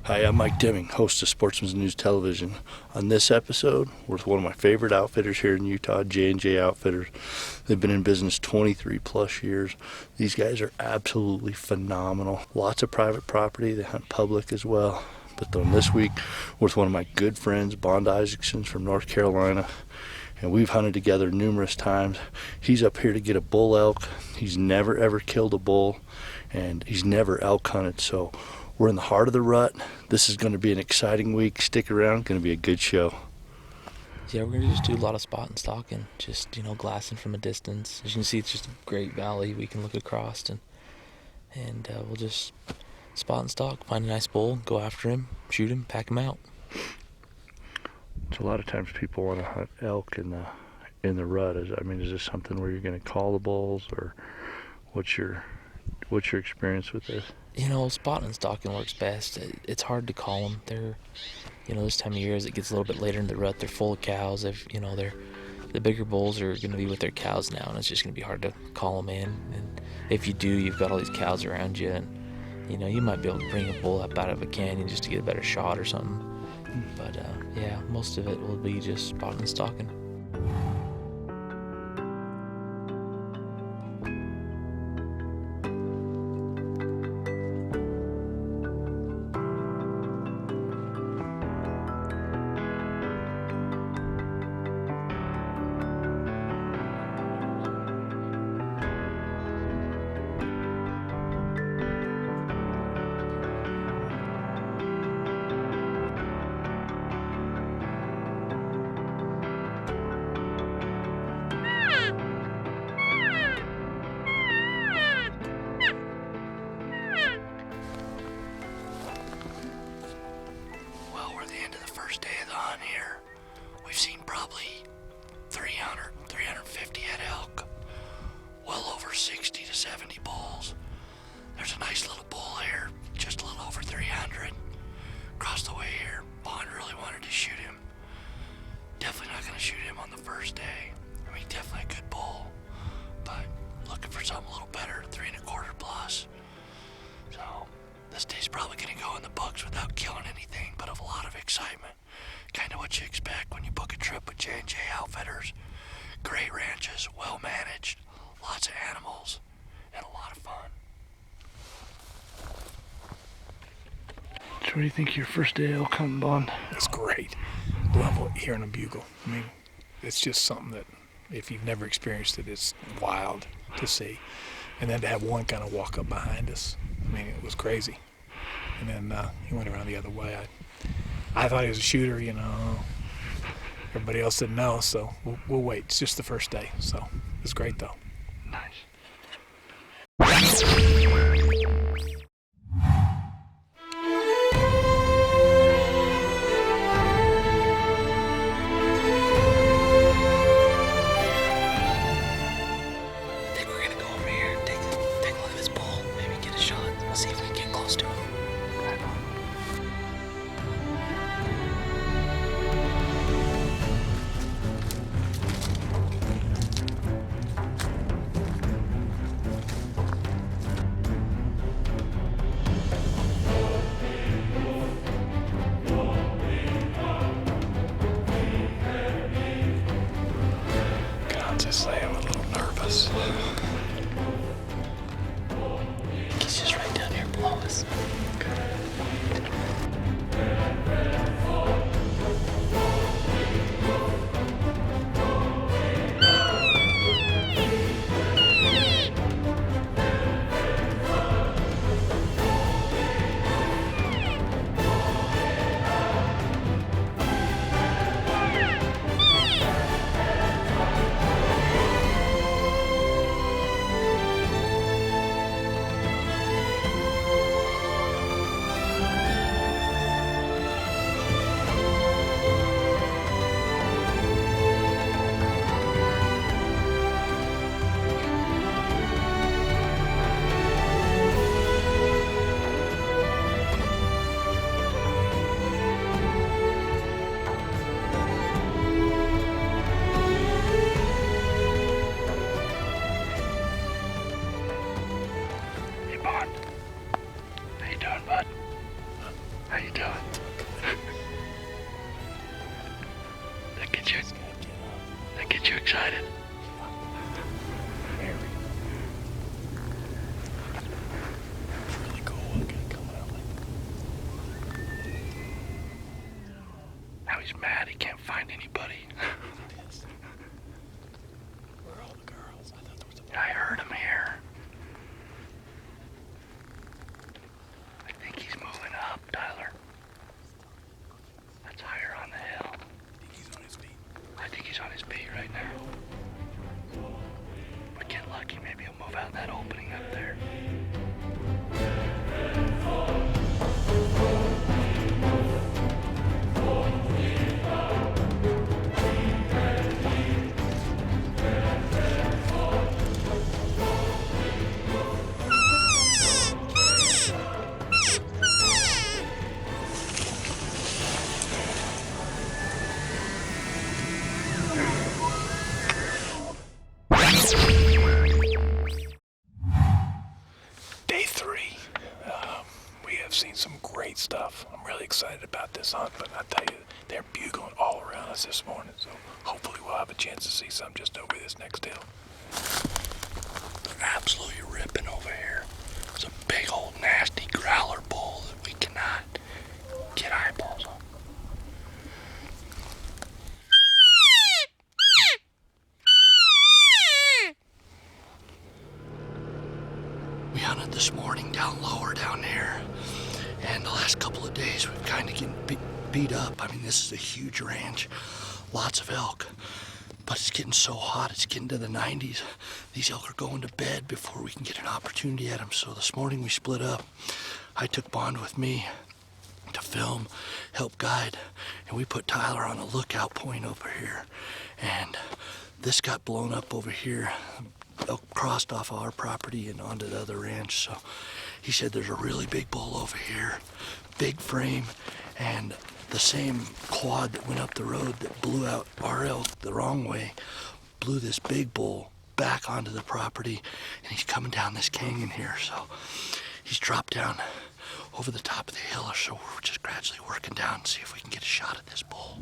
Hi, I'm Mike Deming, host of Sportsman's News Television. On this episode, we're with one of my favorite outfitters here in Utah, J&J Outfitters. They've been in business 23 plus years. These guys are absolutely phenomenal. Lots of private property. They hunt public as well. But then this week, we're with one of my good friends, Bond Isaacson from North Carolina. And we've hunted together numerous times. He's up here to get a bull elk. He's never ever killed a bull, and he's never elk hunted. So we're in the heart of the rut. This is going to be an exciting week. Stick around. Going to be a good show. Yeah, we're going to just do a lot of spot and stalking. Just, glassing from a distance. As you can see, it's just a great valley we can look across. And we'll just spot and stalk, find a nice bull, go after him, shoot him, pack him out. So a lot of times people want to hunt elk in the rut. Is this something where you're going to call the bulls, or what's your experience with this? Spotting and stalking works best. It's hard to call them. They're, this time of year as it gets a little bit later in the rut, they're full of cows. The bigger bulls are going to be with their cows now, and it's just going to be hard to call them in. And if you do, you've got all these cows around you, and you might be able to bring a bull up out of a canyon just to get a better shot or something. But yeah, most of it will be just spotting and stalking. We've seen probably 350 head elk, well over 60 to 70 bulls. There's a nice little bull here, just a little over 300. Across the way here, Bond really wanted to shoot him. Definitely not going to shoot him on the first day. Definitely a good bull, but looking for something a little better, 3 1/4 plus. So this day's probably going to go in the books without killing anything, but of a lot of excitement. Kind of what you expect when you book a trip with J&J Outfitters. Great ranches, well managed, lots of animals, and a lot of fun. So what do you think of your first day elk hunting, Bond? It's great. Love hearing a bugle. It's just something that if you've never experienced it, it's wild to see. And then to have one kind of walk up behind us, it was crazy. And then he went around the other way. I thought he was a shooter, Everybody else didn't know, so we'll wait. It's just the first day, so it's great, though. Nice. I think we're going to go over here and take a look at this bull, maybe get a shot. We'll see if we can get close to him. Right on. How you doing? That gets you excited? Very. It's really cool looking coming out like. Now he's mad he can't find anybody. Where are all the girls? I thought there was a. I heard him here. I think he's moving up, Tyler. That's higher on the hill. I think he's on his feet. I think he's on his feet right now. But get lucky, maybe he'll move out that opening up there. Day 3. We have seen some great stuff. I'm really excited about this hunt, but I tell you, they're bugling all around us this morning, so hopefully we'll have a chance to see some just over this next hill. They're absolutely ripping over here. It's a big old nasty growler bull that we cannot get eyeballs on. We hunted this morning down lower down here, and the last couple of days we've kind of getting beat up. I mean, this is a huge ranch, lots of elk, but it's getting so hot, it's getting to the 90s. These elk are going to bed before we can get an opportunity at them. So this morning we split up. I took Bond with me to film, help guide, and we put Tyler on a lookout point over here. And this got blown up over here. Elk crossed off our property and onto the other ranch. So he said there's a really big bull over here, big frame, and the same quad that went up the road that blew out our elk the wrong way blew this big bull back onto the property, and he's coming down this canyon here. So he's dropped down over the top of the hill, so we're just gradually working down to see if we can get a shot at this bull.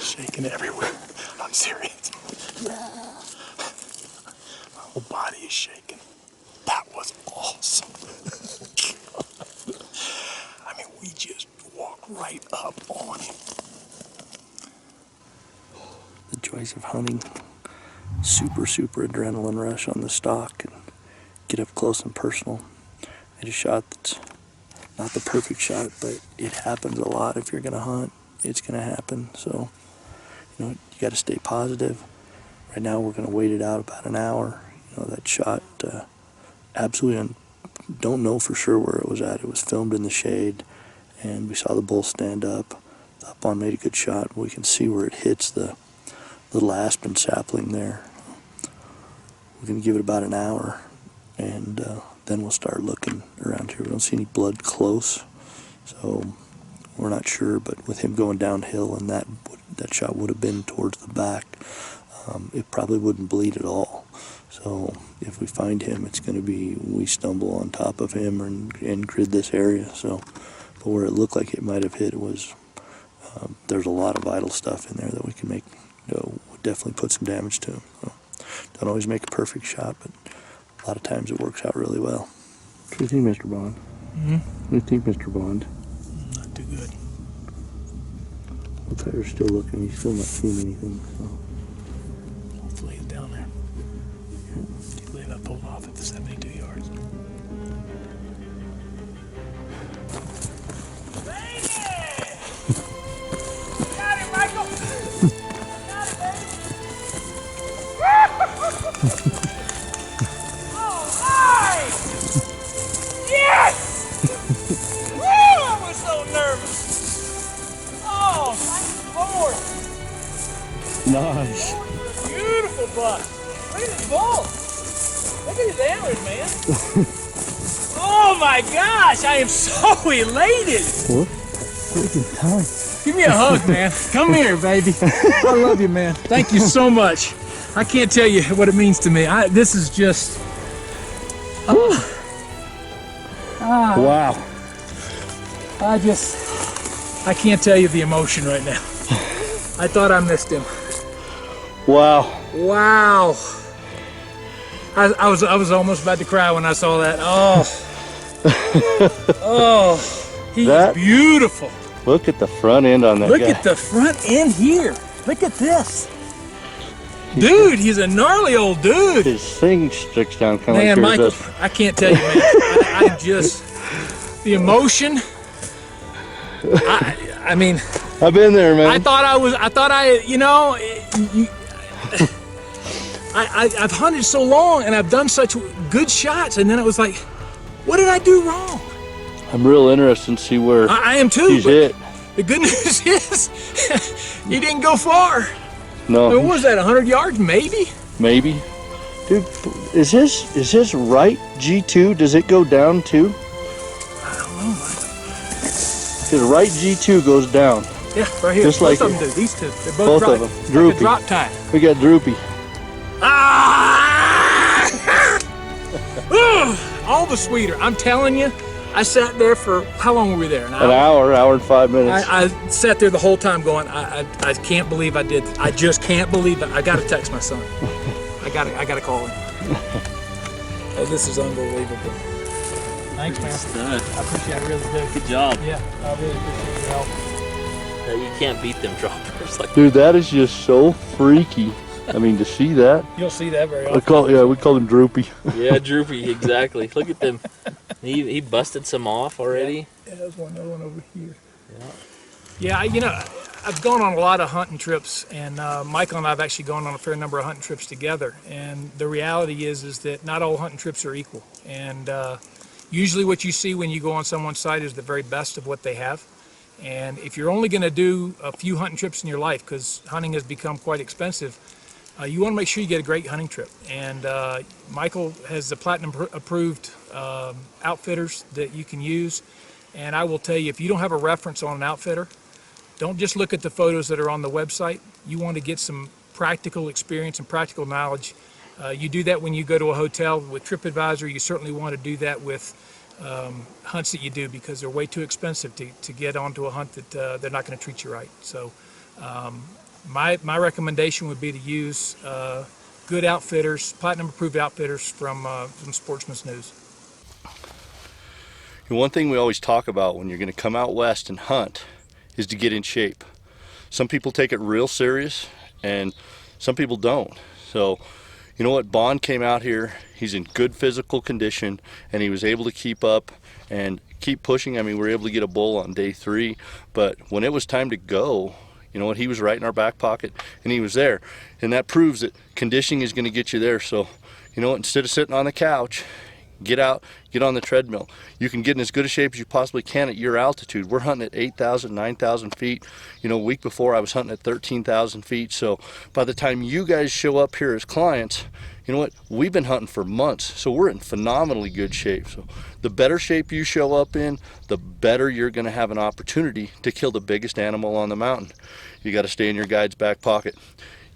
Shaking everywhere. I'm serious. My whole body is shaking. That was awesome. I mean, we just walked right up on him. The joys of hunting. Super adrenaline rush on the stalk and get up close and personal. I had a shot that's not the perfect shot, but it happens a lot. If you're gonna hunt, it's gonna happen. So, you know, you gotta stay positive. Right now we're gonna wait it out about an hour. You know, that shot, absolutely, don't know for sure where it was at. It was filmed in the shade, and we saw the bull stand up. up on made a good shot. We can see where it hits the little aspen sapling there. We're going to give it about an hour, and then we'll start looking around here. We don't see any blood close, so we're not sure, but with him going downhill and that shot would have been towards the back, it probably wouldn't bleed at all. So if we find him, it's going to be we stumble on top of him and grid this area. So, but where it looked like it might have hit, it was there's a lot of vital stuff in there that we can make, would definitely put some damage to him. So, don't always make a perfect shot, but a lot of times it works out really well. What do you think, Mr. Bond? Mm-hmm. What do you think, Mr. Bond? Not too good. Looks like we're still looking. He's still not seeing anything. So. Hopefully he's down there. I believe I pulled off at the 72 yards. Got it, Michael! Got it, baby! Oh, nice! Yes! Woo! I was so nervous. Oh, thank the Lord. Nice. Beautiful buck. Look at his balls. Look at his antlers, man. Oh my gosh, I am so elated. Time. Give me a hug, man. Come here, baby. I love you, man. Thank you so much. I can't tell you what it means to me. This is just. Wow. I can't tell you the emotion right now. I thought I missed him. Wow. Wow. I was almost about to cry when I saw that. Oh. Oh. He's beautiful. Look at the front end on that Look guy. at the front end here. Look at this. Dude, he's a gnarly old dude. His thing sticks down kind of Man, like Michael, yours I can't tell you, man. I just, the emotion. I mean, does. I've been there, man. I've hunted so long and I've done such good shots, and then it was like, what did I do wrong? I'm real interested to see where I am too. he's But hit. the good news is, he didn't go far. No. What was that? 100 yards, maybe? Maybe. Dude, is his right G2, does it go down too? I don't know. His right G2 goes down. Yeah, right here. Just Both like of it. them do. These two. They're Both both of drop, them. like Droopy. a drop time. We got Droopy. Ah! All the sweeter. I'm telling you, I sat there for, how long were we there? An hour? Hour and 5 minutes. I sat there the whole time going, I can't believe I did this. I just can't believe it. I gotta text my son. I gotta call him. Oh, this is unbelievable. Thanks, man. I appreciate it. I really do. Good job. Yeah, I really appreciate your help. You can't beat them droppers. Like, Dude, that is just so freaky. I mean, to see that. You don't see that very often. We call him Droopy. yeah, droopy, exactly. Look at them. He busted some off already. Yeah, there's another one over here. Yeah, I've gone on a lot of hunting trips, and Michael and I have actually gone on a fair number of hunting trips together. And the reality is that not all hunting trips are equal. And usually what you see when you go on someone's site is the very best of what they have. And if you're only going to do a few hunting trips in your life, because hunting has become quite expensive, you want to make sure you get a great hunting trip. And Michael has the platinum approved outfitters that you can use. And I will tell you, if you don't have a reference on an outfitter, don't just look at the photos that are on the website. You want to get some practical experience and practical knowledge. You do that when you go to a hotel with TripAdvisor. You certainly want to do that with hunts that you do, because they're way too expensive to get onto a hunt that they're not going to treat you right. So my recommendation would be to use good outfitters, platinum approved outfitters from Sportsman's News. One thing we always talk about when you're going to come out west and hunt is to get in shape. Some people take it real serious and some people don't. So, you know what? Bond came out here. He's in good physical condition and he was able to keep up and keep pushing. I mean, we were able to get a bull on day 3, but when it was time to go, you know what? He was right in our back pocket and he was there. And that proves that conditioning is going to get you there. So, you know what? Instead of sitting on the couch, Get out, get on the treadmill. You can get in as good a shape as you possibly can at your altitude. We're hunting at 8,000, 9,000 feet. You know, a week before I was hunting at 13,000 feet. So by the time you guys show up here as clients, you know what? We've been hunting for months, so we're in phenomenally good shape. So the better shape you show up in, the better you're going to have an opportunity to kill the biggest animal on the mountain. You got to stay in your guide's back pocket.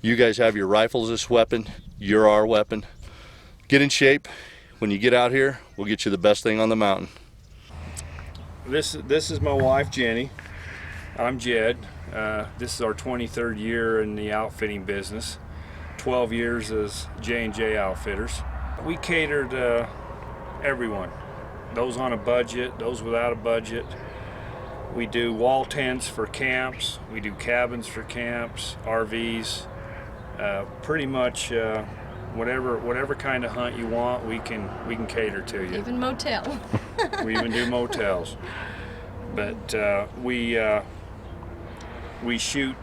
You guys have your rifles as weapon. You're our weapon. Get in shape. When you get out here, we'll get you the best thing on the mountain. This is my wife, Jenny. I'm Jed. This is our 23rd year in the outfitting business. 12 years as J&J Outfitters. We cater to everyone, those on a budget, those without a budget. We do wall tents for camps, we do cabins for camps, RVs, pretty much whatever kind of hunt you want, we can cater to you. Even motel. We even do motels. But we shoot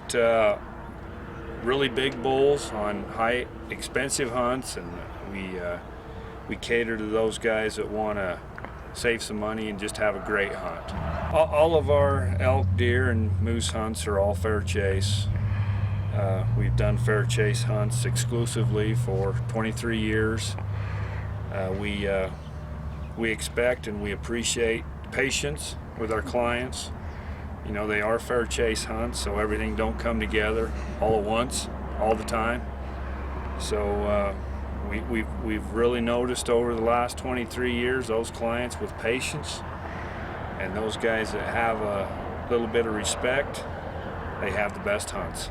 really big bulls on high expensive hunts, and we cater to those guys that want to save some money and just have a great hunt. All of our elk, deer, and moose hunts are all fair chase. We've done fair chase hunts exclusively for 23 years. We expect and we appreciate patience with our clients. You know, they are fair chase hunts, so everything don't come together all at once, all the time. So we've really noticed over the last 23 years, those clients with patience and those guys that have a little bit of respect, they have the best hunts.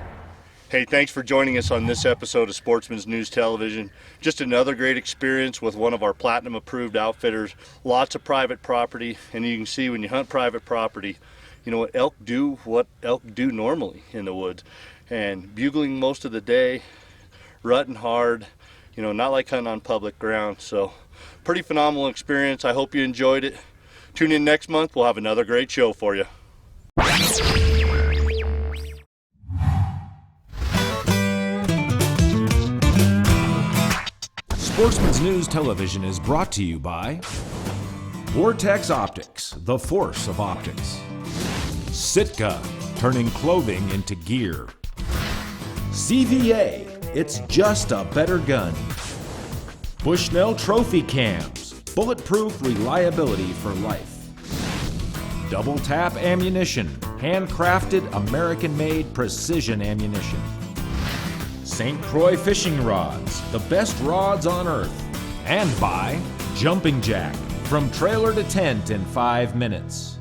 Hey, thanks for joining us on this episode of Sportsman's News Television. Just another great experience with one of our platinum approved outfitters. Lots of private property, and you can see when you hunt private property, you know what elk do normally in the woods. And bugling most of the day, rutting hard, you know, not like hunting on public ground. So pretty phenomenal experience. I hope you enjoyed it. Tune in next month. We'll have another great show for you. Sportsman's News Television is brought to you by Vortex Optics, the force of optics. Sitka, turning clothing into gear. CVA, it's just a better gun. Bushnell Trophy Cams, bulletproof reliability for life. Double Tap Ammunition, handcrafted American-made precision ammunition. St. Croix Fishing Rods, the best rods on earth. And by Jumping Jack, from trailer to tent in 5 minutes.